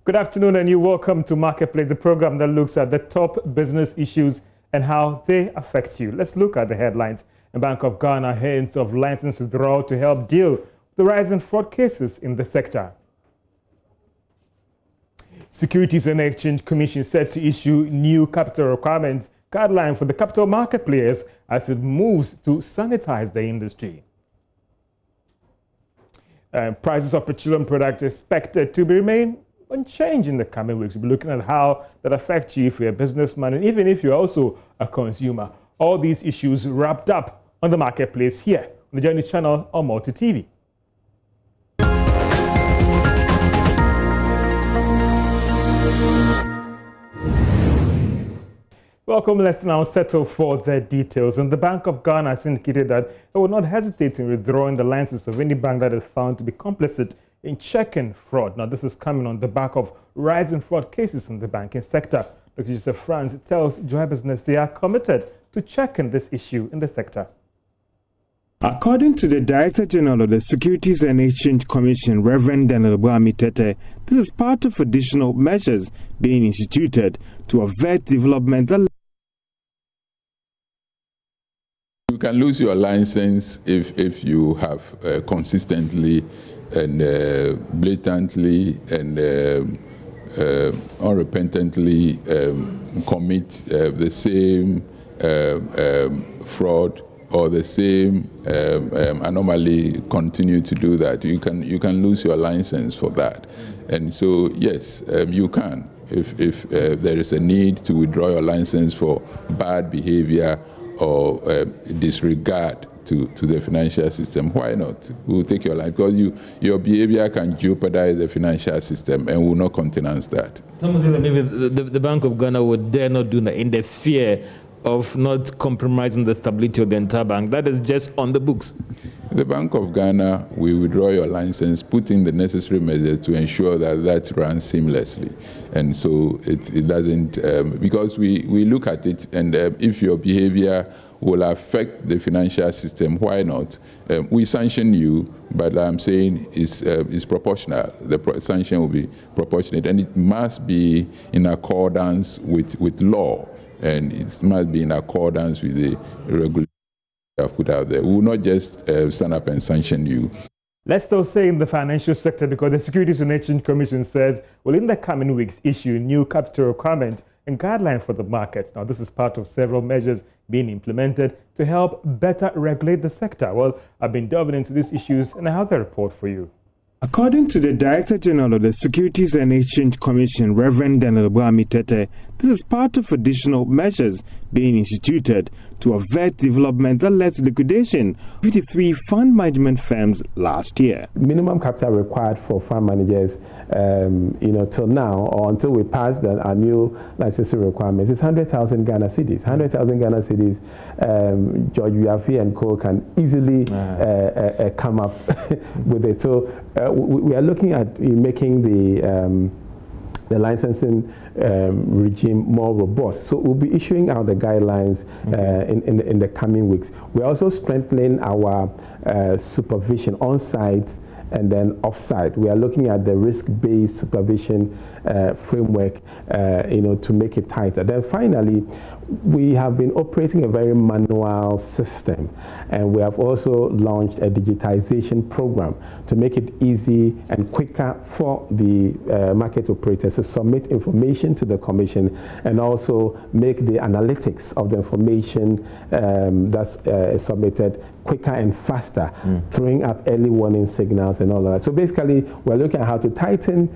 Good afternoon and you're welcome to Marketplace, the program that looks at the top business issues and how they affect you. Let's look at the headlines. The Bank of Ghana hints of license withdrawal to help deal with the rise in fraud cases in the sector. Securities and Exchange Commission set to issue new capital requirements guideline for the capital market players as it moves to sanitize the industry. Prices of petroleum products expected to remain unchanged in the coming weeks. We'll be looking at how that affects you if you're a businessman and even if you're also a consumer. All these issues wrapped up on the Marketplace here on the JoyNews channel on Multi TV. Welcome. Let's now settle for the details. And the Bank of Ghana has indicated that it will not hesitate in withdrawing the license of any bank that is found to be complicit in checking fraud. Now, this is coming on the back of rising fraud cases in the banking sector. Dr. Joseph Franz tells Joy Business they are committed to checking this issue in the sector. According to the Director General of the Securities and Exchange Commission, Reverend Daniel Tete, this is part of additional measures being instituted to avert developmental. You can lose your license if you have consistently and blatantly and unrepentantly commit the same fraud or the same anomaly, continue to do that. You can lose your license for that. And so yes, you can if there is a need to withdraw your license for bad behavior or disregard to the financial system. Why not? We'll take your life because your behavior can jeopardize the financial system and will not countenance that. Some say that maybe the Bank of Ghana would dare not do that in the fear of not compromising the stability of the entire bank. That is just on the books. The Bank of Ghana will withdraw your license, put in the necessary measures to ensure that runs seamlessly. And so it doesn't, because we look at it, and if your behavior will affect the financial system, why not? We sanction you, but I'm saying is proportional. The sanction will be proportionate, and it must be in accordance with law, and it must be in accordance with the regulation have put out there. We will not just stand up and sanction you. Let's still say in the financial sector because the Securities and Exchange Commission says will in the coming weeks issue new capital requirement and guideline for the market. Now, this is part of several measures being implemented to help better regulate the sector. Well, I've been delving into these issues and I have the report for you. According to the Director General of the Securities and Exchange Commission, Reverend Daniel Tete, this is part of additional measures being instituted to avert development that led to liquidation of 53 fund management firms last year. Minimum capital required for fund managers, till now or until we pass our new licensing requirements is 100,000 Ghana cedis. 100,000 Ghana cedis, George Uyafi and Co can easily come up with it. So we are looking at making the licensing regime more robust. So we'll be issuing out the guidelines in the coming weeks. We're also strengthening our supervision on-site and then off-site. We are looking at the risk-based supervision framework, to make it tighter. Then finally, we have been operating a very manual system, and we have also launched a digitization program to make it easy and quicker for the market operators to submit information to the Commission and also make the analytics of the information that's submitted quicker and faster, throwing up early warning signals and all of that. So basically, we're looking at how to tighten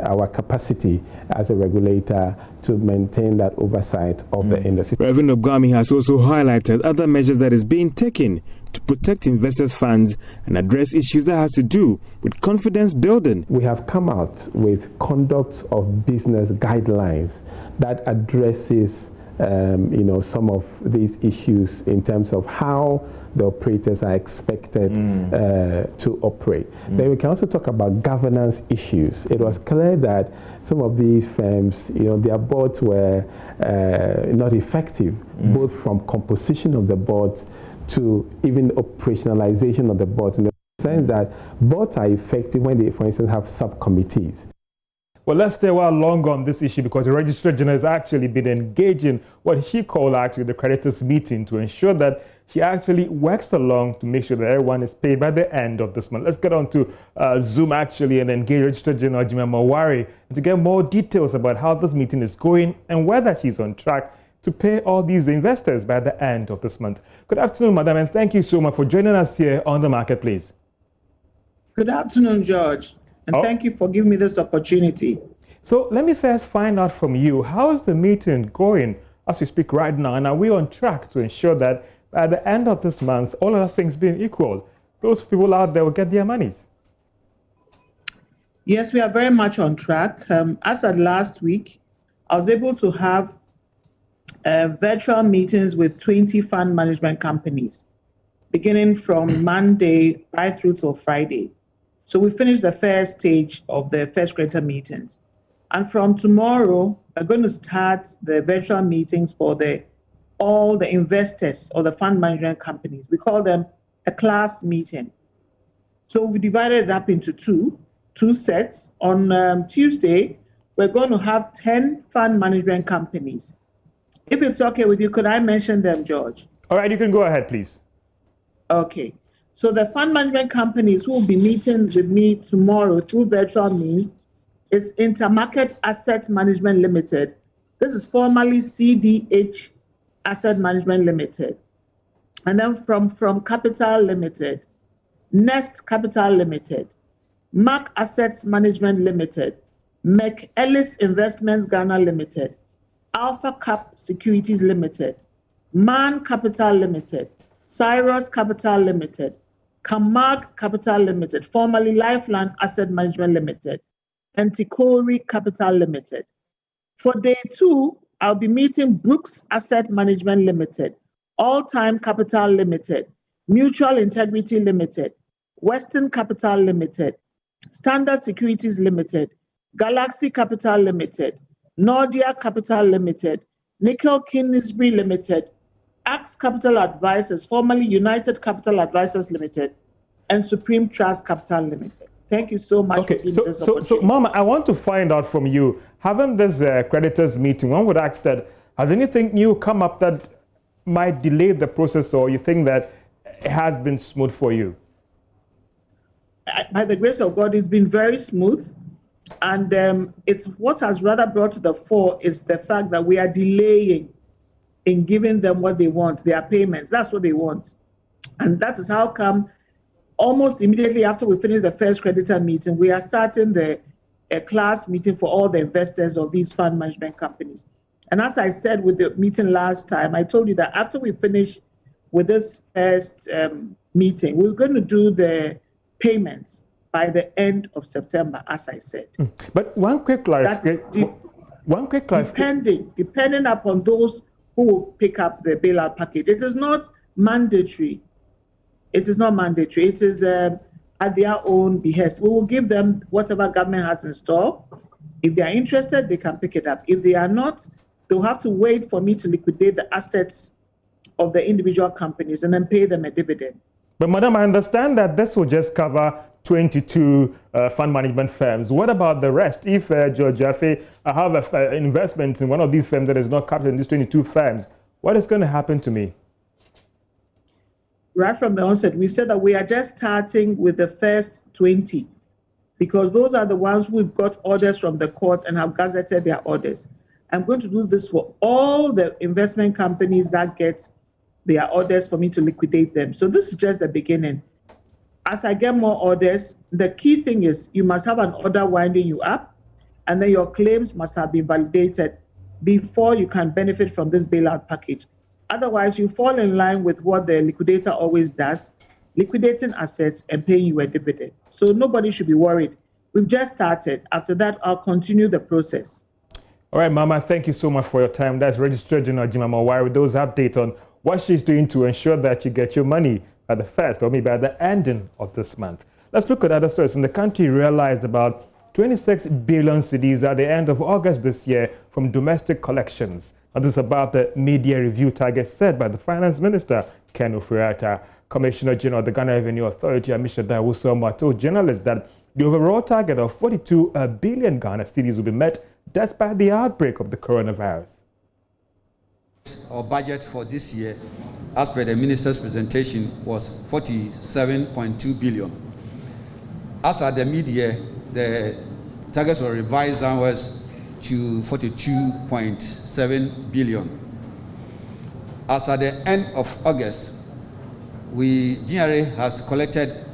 our capacity as a regulator to maintain that oversight of the industry. Reverend Obgami has also highlighted other measures that is being taken to protect investors' funds and address issues that has to do with confidence building. We have come out with conduct of business guidelines that addresses some of these issues in terms of how the operators are expected to operate. Then we can also talk about governance issues. It was clear that some of these firms, their boards were not effective, both from composition of the boards to even operationalization of the boards, in the sense that boards are effective when they, for instance, have subcommittees. Well, let's stay a while longer on this issue because the Registrar General has actually been engaging what she called actually the creditors' meeting to ensure that she actually works along to make sure that everyone is paid by the end of this month. Let's get on to Zoom actually and engage Registrar General Jimmy Mawari to get more details about how this meeting is going and whether she's on track to pay all these investors by the end of this month. Good afternoon, madam, and thank you so much for joining us here on The Market, please. Good afternoon, George, and thank you for giving me this opportunity. So let me first find out from you, how is the meeting going as we speak right now? And are we on track to ensure that by the end of this month, all other things being equal, those people out there will get their monies? Yes, we are very much on track. As at last week, I was able to have virtual meetings with 20 fund management companies, beginning from Monday right through till Friday. So we finished the first stage of the first creditor meetings. And from tomorrow, we're going to start the virtual meetings for all the investors or the fund management companies. We call them a class meeting. So we divided it up into two sets. On Tuesday, we're going to have 10 fund management companies. If it's okay with you, could I mention them, George? All right, you can go ahead, please. Okay. So the fund management companies who will be meeting with me tomorrow through virtual means is Intermarket Asset Management Limited. This is formerly CDH Asset Management Limited. And then from Capital Limited, Nest Capital Limited, Mark Assets Management Limited, McEllis Investments Ghana Limited, Alpha Cap Securities Limited, Man Capital Limited, Cyrus Capital Limited, Camargue Capital Limited, formerly Lifeline Asset Management Limited, and Tikori Capital Limited. For day 2, I'll be meeting Brooks Asset Management Limited, All Time Capital Limited, Mutual Integrity Limited, Western Capital Limited, Standard Securities Limited, Galaxy Capital Limited, Nordia Capital Limited, Nickel Kingsbury Limited, Axe Capital Advisors, formerly United Capital Advisors Limited, and Supreme Trust Capital Limited. Thank you so much for giving this opportunity. So, Mama, I want to find out from you, having this creditors meeting, one would ask that, has anything new come up that might delay the process, or you think that it has been smooth for you? By the grace of God, it's been very smooth. And it's what has rather brought to the fore is the fact that we are delaying in giving them what they want, their payments. That's what they want. And that is how come almost immediately after we finish the first creditor meeting, we are starting a class meeting for all the investors of these fund management companies. And as I said with the meeting last time, I told you that after we finish with this first meeting, we're going to do the payments by the end of September, as I said. But one quick clarification. Depending upon those who will pick up the bailout package. It is not mandatory. It is not mandatory. It is at their own behest. We will give them whatever government has in store. If they are interested, they can pick it up. If they are not, they'll have to wait for me to liquidate the assets of the individual companies and then pay them a dividend. But, Madam, I understand that this will just cover 22 fund management firms. What about the rest? If George Jaffe, I have an investment in one of these firms that is not captured in these 22 firms, what is going to happen to me? Right from the onset, we said that we are just starting with the first 20 because those are the ones who've got orders from the court and have gazetted their orders. I'm going to do this for all the investment companies that get their orders for me to liquidate them. So this is just the beginning. As I get more orders, the key thing is you must have an order winding you up, and then your claims must have been validated before you can benefit from this bailout package. Otherwise, you fall in line with what the liquidator always does, liquidating assets and paying you a dividend. So nobody should be worried. We've just started. After that, I'll continue the process. All right, Mama, thank you so much for your time. That's Registrar General Jimmy Mawari with those updates on what she's doing to ensure that you get your money at the first or maybe at the ending of this month. Let's look at other stories. In the country realized about 26 billion cedis at the end of August this year from domestic collections. And this is about the media review target set by the Finance Minister, Ken Ofori-Atta. Commissioner General of the Ghana Revenue Authority, Amisha Dawusoma, told journalists that The overall target of 42 billion Ghana cedis will be met despite the outbreak of the coronavirus. Our budget for this year, as per the minister's presentation, was 47.2 billion. As at the mid-year, the targets were revised downwards to 42.7 billion. As at the end of August, GRA has collected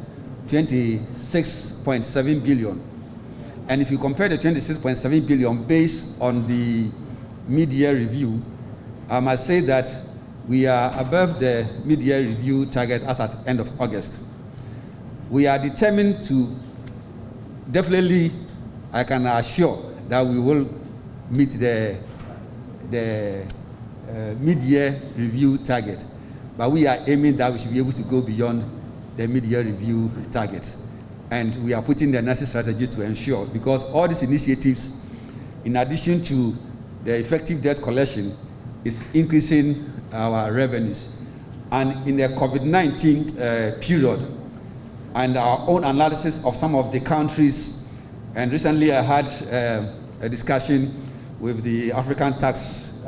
26.7 billion. And if you compare the 26.7 billion based on the mid-year review, I must say that we are above the mid-year review target as at end of August. We are determined to definitely, I can assure that we will meet the mid-year review target. But we are aiming that we should be able to go beyond the mid-year review target. And we are putting the necessary strategies to ensure, because all these initiatives, in addition to the effective debt collection, is increasing our revenues. And in the COVID-19 period, and our own analysis of some of the countries, and recently I had a discussion with the African tax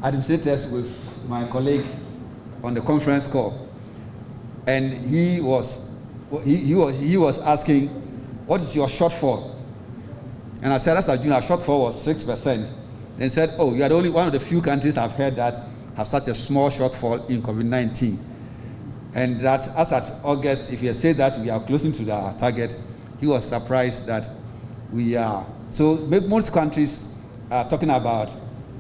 administrators with my colleague on the conference call, and he was asking, what is your shortfall? And I said, as of June, our shortfall was 6%. Then said, oh, you are the only one of the few countries I've heard that have such a small shortfall in COVID-19. And that as at August, if you say that we are closing to our target, he was surprised that we are. So most countries are talking about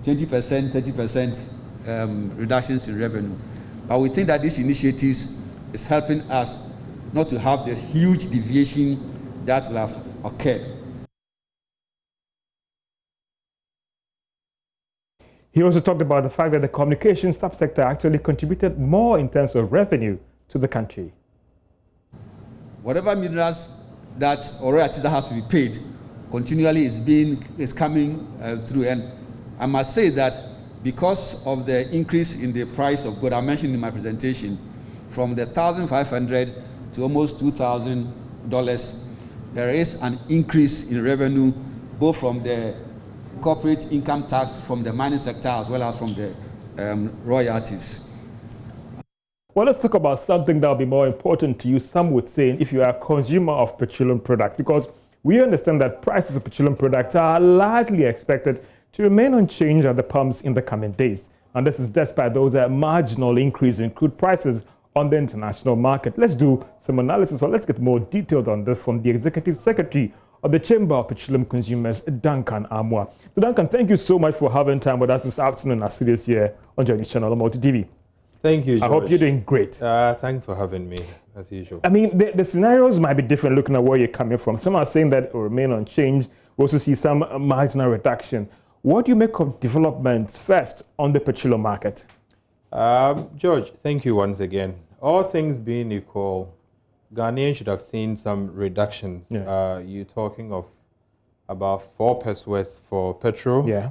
20%, 30% reductions in revenue. But we think that these initiatives is helping us not to have the huge deviation that will have occurred. He also talked about the fact that the communications subsector actually contributed more in terms of revenue to the country. Whatever minerals that or royalties that has to be paid continually is coming through. And I must say that because of the increase in the price of gold, I mentioned in my presentation, from the $1,500 to almost $2,000, there is an increase in revenue, both from the corporate income tax from the mining sector as well as from the royalties. Well, let's talk about something that will be more important to you, some would say, if you are a consumer of petroleum products, because we understand that prices of petroleum products are largely expected to remain unchanged at the pumps in the coming days. And this is despite those marginal increase in crude prices on the international market. Let's do some analysis, or let's get more detailed on this from the Executive Secretary of the Chamber of Petroleum Consumers, Duncan Amwa. So Duncan, thank you so much for having time with us this afternoon as studios here on JoyNews channel on Multi TV. Thank you, George. I hope you're doing great. Thanks for having me, as usual. I mean, the scenarios might be different looking at where you're coming from. Some are saying that it will remain unchanged. We also see some marginal reduction. What do you make of developments first on the petroleum market? George, thank you once again. All things being equal, Ghanaians should have seen some reductions. Yeah. You're talking of about 4 pesos for petrol, Yeah.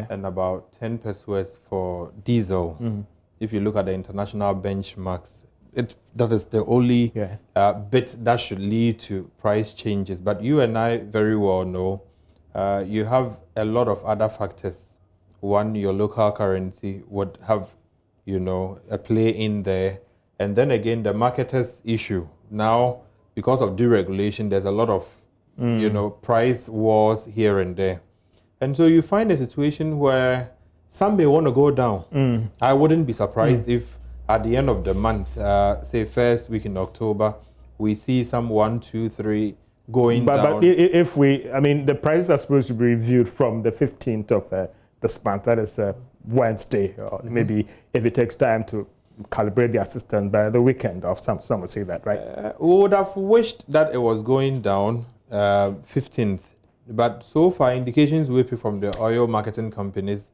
and about 10 pesos for diesel. If you look at the international benchmarks, that is the only bit that should lead to price changes. But you and I very well know you have a lot of other factors. One, your local currency would have, a play in there. And then again, the marketers issue. Now, because of deregulation, there's a lot of, price wars here and there. And so you find a situation where some may want to go down. I wouldn't be surprised if at the end of the month, say first week in October, we see some 1, 2, 3 going down. But if the prices are supposed to be reviewed from the 15th of this month, that is Wednesday, or maybe if it takes time to calibrate the assistance by the weekend, or some would say that, right? We would have wished that it was going down 15th, but so far indications we have from the oil marketing companies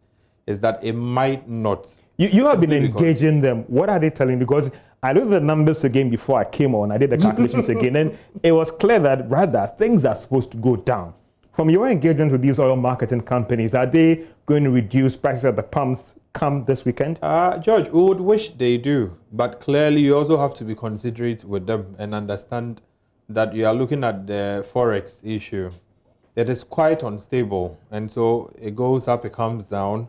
is that it might not. You have been engaging them. What are they telling? Because I looked at the numbers again before I came on. I did the calculations again, and it was clear that rather things are supposed to go down. From your engagement with these oil marketing companies, are they going to reduce prices at the pumps come this weekend? George, we would wish they do, but clearly you also have to be considerate with them and understand that you are looking at the forex issue. It is quite unstable, and so it goes up, it comes down.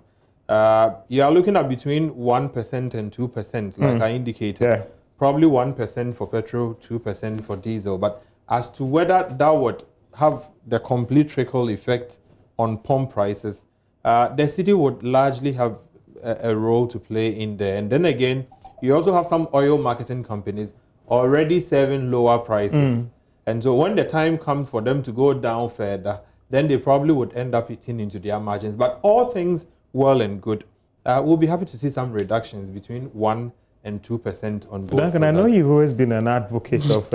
You are looking at between 1% and 2%, like I indicated. Yeah. Probably 1% for petrol, 2% for diesel. But as to whether that would have the complete trickle effect on pump prices, the city would largely have a role to play in there. And then again, you also have some oil marketing companies already serving lower prices. And so when the time comes for them to go down further, then they probably would end up eating into their margins. But all things well and good. We'll be happy to see some reductions between 1% and 2% on both. Duncan, I know you've always been an advocate of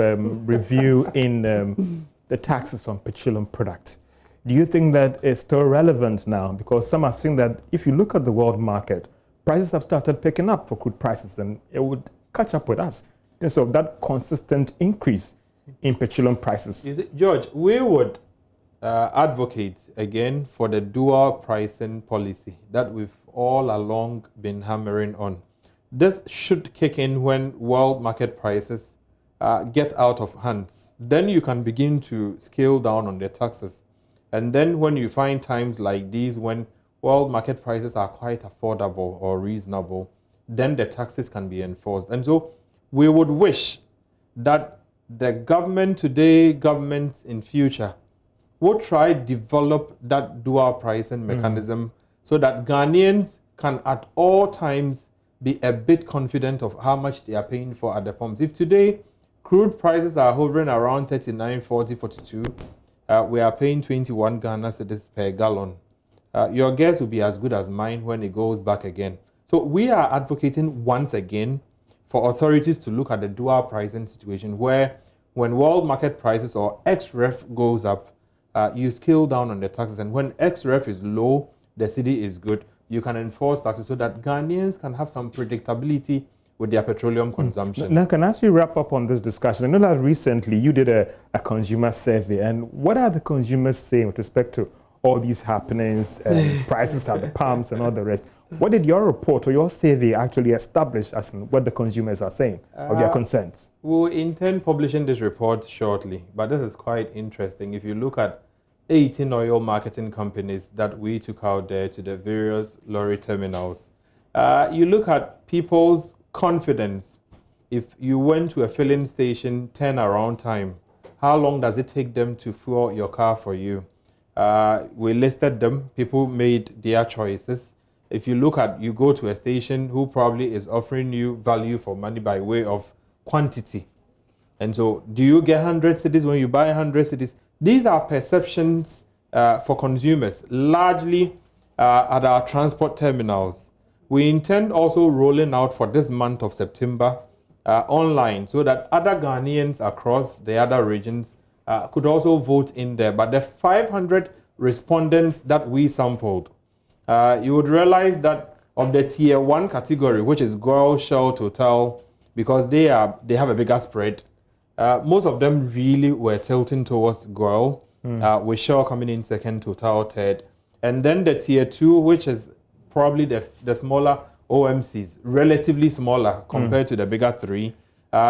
review in the taxes on petroleum products. Do you think that is still relevant now? Because some are saying that if you look at the world market, prices have started picking up for crude prices, and it would catch up with us. And so that consistent increase in petroleum prices. Is it, George, we would advocate again for the dual pricing policy that we've all along been hammering on. This should kick in when world market prices get out of hands. Then you can begin to scale down on the taxes. And then when you find times like these when world market prices are quite affordable or reasonable, then the taxes can be enforced. And so we would wish that the government today, government in future, will try develop that dual pricing mechanism so that Ghanaians can at all times be a bit confident of how much they are paying for at the pumps. If today crude prices are hovering around 39, 40, 42, we are paying 21 Ghana cedis per gallon. Your guess will be as good as mine when it goes back again. So we are advocating once again for authorities to look at the dual pricing situation where when world market prices or ex-ref goes up, you scale down on the taxes. And when ex-ref is low, the city is good. You can enforce taxes so that Ghanaians can have some predictability with their petroleum consumption. Now, can I ask you wrap up on this discussion? I know that recently you did a consumer survey, and what are the consumers saying with respect to all these happenings, prices at the pumps and all the rest? What did your report or your survey actually establish as in what the consumers are saying of their concerns? We'll intend publishing this report shortly, but this is quite interesting. If you look at 18 oil marketing companies that we took out there to the various lorry terminals, you look at people's confidence. If you went to a filling station, turnaround time, how long does it take them to fuel your car for you? We listed them. People made their choices. If you look at, you go to a station who probably is offering you value for money by way of quantity. And so, do you get 100 cedis when you buy 100 cedis? These are perceptions for consumers, largely at our transport terminals. We intend also rolling out for this month of September online so that other Ghanaians across the other regions could also vote in there. But the 500 respondents that we sampled, you would realize that of the tier 1 category, which is Goil, Shell, Total, because they have a bigger spread, most of them really were tilting towards Goil, with Shell coming in second, Total third. And then the tier 2, which is probably the smaller OMCs, relatively smaller compared to the bigger 3.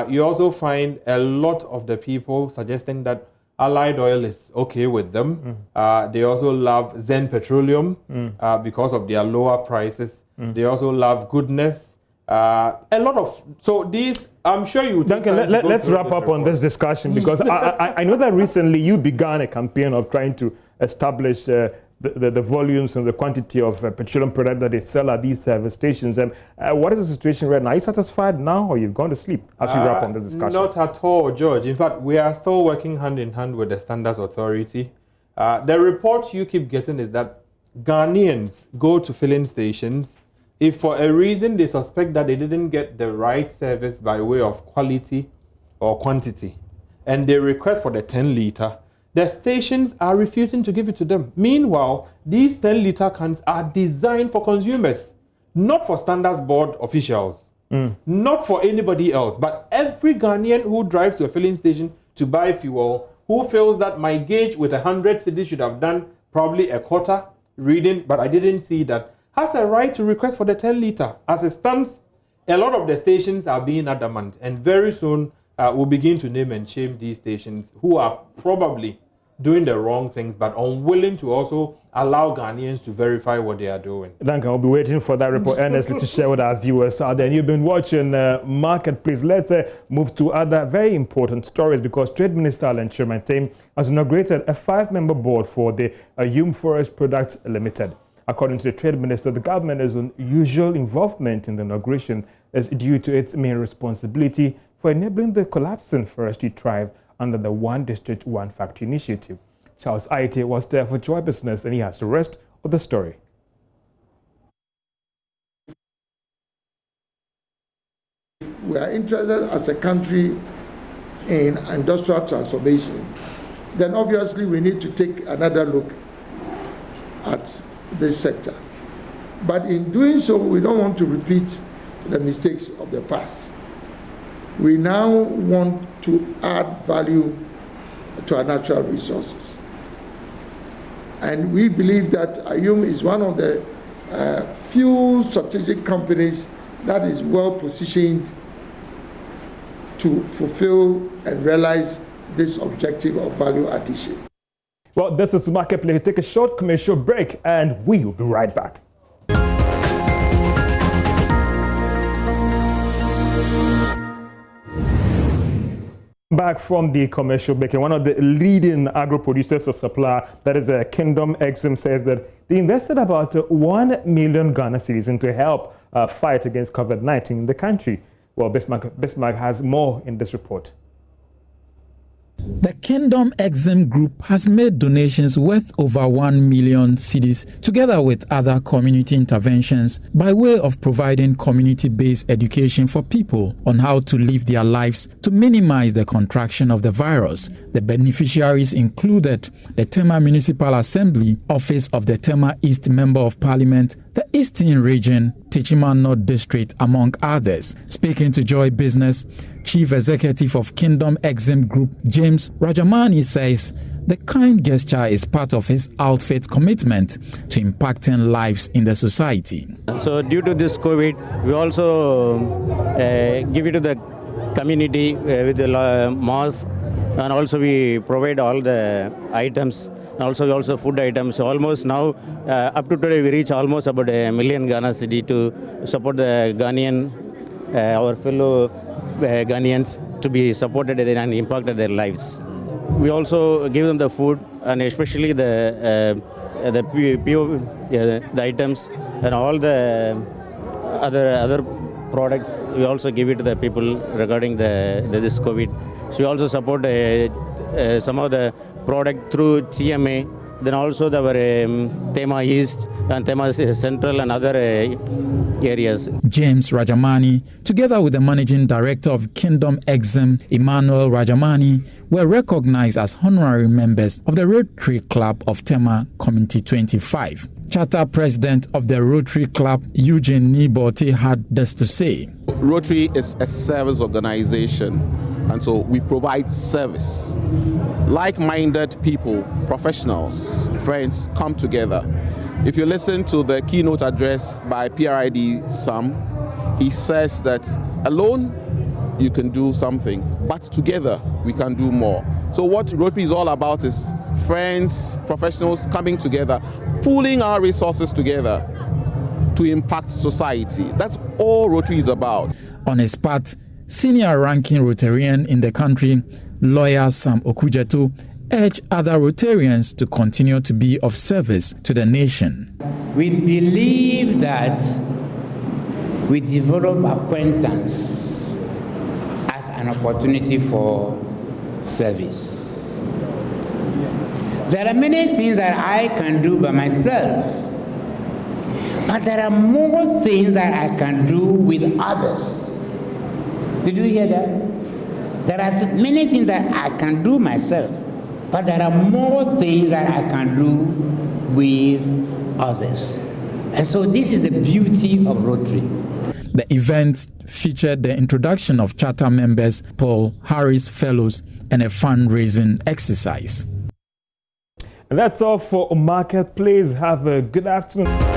You also find a lot of the people suggesting that Allied Oil is okay with them. They also love Zen Petroleum because of their lower prices. They also love Goodness. A lot of, so these, I'm sure you... Duncan, let's wrap up on this discussion because I know that recently you began a campaign of trying to establish the volumes and the quantity of petroleum product that they sell at these service stations. And what is the situation right now? Are you satisfied now or you've gone to sleep as you wrap on this discussion? Not at all, George. In fact, we are still working hand in hand with the Standards Authority. The report you keep getting is that Ghanaians go to filling stations if for a reason they suspect that they didn't get the right service by way of quality or quantity, and they request for the 10-litre, the stations are refusing to give it to them. Meanwhile, these 10-litre cans are designed for consumers, not for Standards Board officials, not for anybody else, but every Ghanaian who drives to a filling station to buy fuel, who feels that my gauge with 100 cedis should have done probably a quarter reading, but I didn't see that, has a right to request for the 10 litre. As it stands, a lot of the stations are being adamant, and very soon we'll begin to name and shame these stations who are probably doing the wrong things but unwilling to also allow Ghanaians to verify what they are doing. Duncan, we'll be waiting for that report earnestly to share with our viewers out there. And you've been watching Marketplace. Let's move to other very important stories, because Trade Minister Alan Kyerematen has inaugurated a 5-member board for the Ayum Forest Products Limited. According to the Trade Minister, the government's unusual involvement in the inauguration is due to its main responsibility for enabling the collapsing forestry thrive under the One District, One Factory initiative. Charles Aite was there for Joy Business, and he has the rest of the story. We are interested as a country in industrial transformation. Then obviously we need to take another look at this sector. But in doing so, we don't want to repeat the mistakes of the past. We now want to add value to our natural resources. And we believe that Ayum is one of the few strategic companies that is well positioned to fulfill and realize this objective of value addition. Well, this is Marketplace. Take a short commercial break and we will be right back. Back from the commercial break, and one of the leading agro producers of supply, that is Kingdom Exim, says that they invested about 1 million Ghana cedis into help fight against COVID-19 in the country. Well, Bismarck has more in this report. The Kingdom Exim Group has made donations worth over 1 million cedis, together with other community interventions, by way of providing community-based education for people on how to live their lives to minimize the contraction of the virus. The beneficiaries included the Tema Municipal Assembly, Office of the Tema East Member of Parliament, the Eastern Region, Techiman North District, among others. Speaking to Joy Business, Chief Executive of Kingdom Exim Group, James Rajamani, says the kind gesture is part of his outfit's commitment to impacting lives in the society. So due to this COVID, we also give it to the community with the mosque, and also we provide all the items. Also food items. Almost now, up to today, we reach almost about 1 million Ghana cedi to support the Ghanaian, our fellow Ghanaians, to be supported and impacted their lives. We also give them the food, and especially the items and all the other products. We also give it to the people regarding this COVID. So we also support some of the product through TMA, then also our Tema East and Tema Central and other areas. James Rajamani, together with the Managing Director of Kingdom Exim, Emmanuel Rajamani, were recognized as honorary members of the Rotary Club of Tema Community 25. Charter President of the Rotary Club, Eugene Nibote, had this to say. Rotary is a service organization, and so we provide service. Like-minded people, professionals, friends come together. If you listen to the keynote address by PRID Sam, he says that alone you can do something, but together we can do more. So what Rotary is all about is friends, professionals coming together, pooling our resources together to impact society. That's all Rotary is about. On his part, senior ranking Rotarian in the country, lawyer Sam Okujeto, urged other Rotarians to continue to be of service to the nation. We believe that we develop acquaintance as an opportunity for service. There are many things that I can do by myself, but there are more things that I can do with others. Did you hear that? There are many things that I can do myself, but there are more things that I can do with others. And so this is the beauty of Rotary. The event featured the introduction of charter members, Paul Harris Fellows, and a fundraising exercise. And that's all for Marketplace. Have a good afternoon.